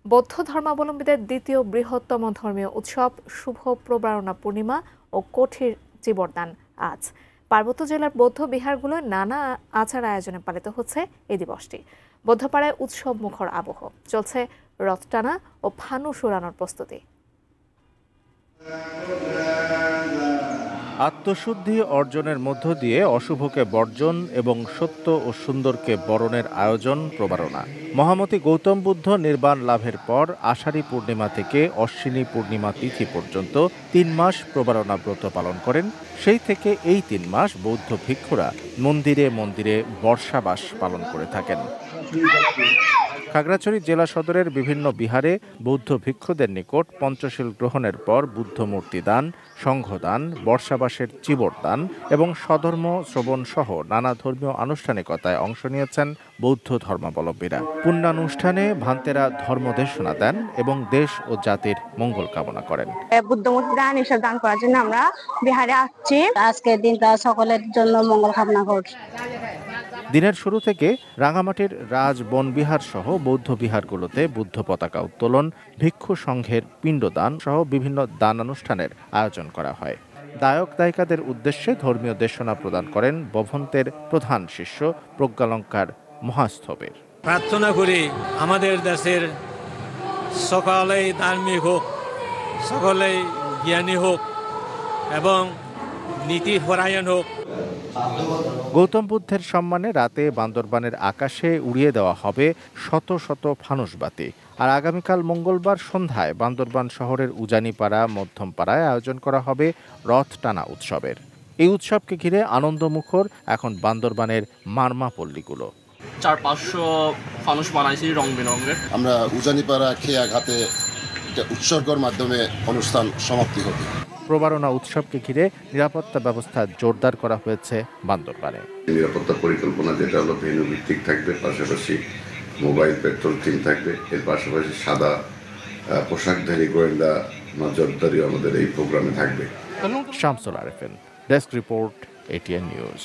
বৌদ্ধ ধর্মাবলম্বীদের দ্বিতীয় বৃহত্তম ধর্মীয় উৎসব শুভ প্রবারণা পূর্ণিমা ও কঠির চিবরদান আজ। পার্বত্য জেলার বৌদ্ধ বিহারগুলোয় নানা আচার আয়োজনে পালিত হচ্ছে এই দিবসটি। বৌদ্ধপাড়ায় উৎসব মুখর আবহ, চলছে রথ টানা ও ফানুস উড়ানোর প্রস্তুতি। আত্মশুদ্ধি অর্জনের মধ্য দিয়ে অশুভকে বর্জন এবং সত্য ও সুন্দরকে বরণের আয়োজন প্রবারণা। মহামতি গৌতম বুদ্ধ নির্বাণ লাভের পর আষাঢ়ী পূর্ণিমা থেকে অশ্বিনী পূর্ণিমা তিথি পর্যন্ত ৩ মাস প্রবারণা ব্রত পালন করেন। সেই থেকে এই ৩ মাস বৌদ্ধ ভিক্ষুরা মন্দিরে মন্দিরে বর্ষাবাস পালন করে থাকেন। খাগড়াছড়ি জেলা সদরের বিভিন্ন বিহারে বৌদ্ধ ভিক্ষুদের নিকট পঞ্চশীল গ্রহণের পর বুদ্ধ মূর্তি দান, সংঘদান, বর্ষাবাসের চিবরদান এবং স্বধর্ম শ্রবণ সহ নানা ধর্মীয় আনুষ্ঠানিকতায় অংশ নিয়েছেন বৌদ্ধ ধর্মাবলম্বীরা। পুণ্যানুষ্ঠানে ভান্তেরা ধর্মদেশনা দেন এবং দেশ ও জাতির মঙ্গল কামনা করেন। বুদ্ধ মূর্তি দান এসব দান করার জন্য আমরা বিহারে আসছি। আজকের দিনটা সকলের জন্য মঙ্গল কামনা করছি। দিনের শুরু থেকে রাঙামাটির রাজ বনবিহার সহ বৌদ্ধ বিহারগুলোতে বুদ্ধ পতাকা উত্তোলন, ভিক্ষু সংঘের পিণ্ডদান সহ বিভিন্ন দানানুষ্ঠানের আয়োজন করা হয়। দায়ক দায়িকাদের উদ্দেশ্যে ধর্মীয় দেশনা প্রদান করেন বভন্তের প্রধান শিষ্য প্রজ্ঞালঙ্কার মহাস্থবের। প্রার্থনা করি আমাদের দেশের সকলেই ধার্মিক হোক, সকলেই জ্ঞানী হোক এবং নীতিপরায়ণ হোক। গৌতম বুদ্ধের সম্মানে রাতে বান্দরবানের আকাশে উড়িয়ে দেওয়া হবে শত শত ফানুসবাতি। আর আগামীকাল মঙ্গলবার সন্ধ্যায় বান্দরবান শহরের উজানিপাড়া, মধ্যমপাড়ায় আয়োজন করা হবে রথ টানা উৎসবের। এই উৎসবকে ঘিরে আনন্দমুখর এখন বান্দরবানের মারমা পল্লীগুলো। 400-500 ফানুস বানাইছি রং বেরঙের। আমরা উজানিপাড়া খেয়াঘাতে উৎসর্গের মাধ্যমে অনুষ্ঠান সমাপ্তি হবে। প্রবারণা উৎসবকে ঘিরে নিরাপত্তা ব্যবস্থা জোরদার করা হয়েছে বান্দরবানে। নিরাপত্তা পরিকল্পনা যেটা হলো ভেন্যু ভিত্তিক থাকবে, পাশাপাশি মোবাইল পেট্রোল টিম থাকবে, এর পাশাপাশি সাদা পোশাকধারী গোয়েন্দা নজরদারি আমাদের এই প্রোগ্রামে থাকবে। Shamsul Arefin, desk report, ATN news.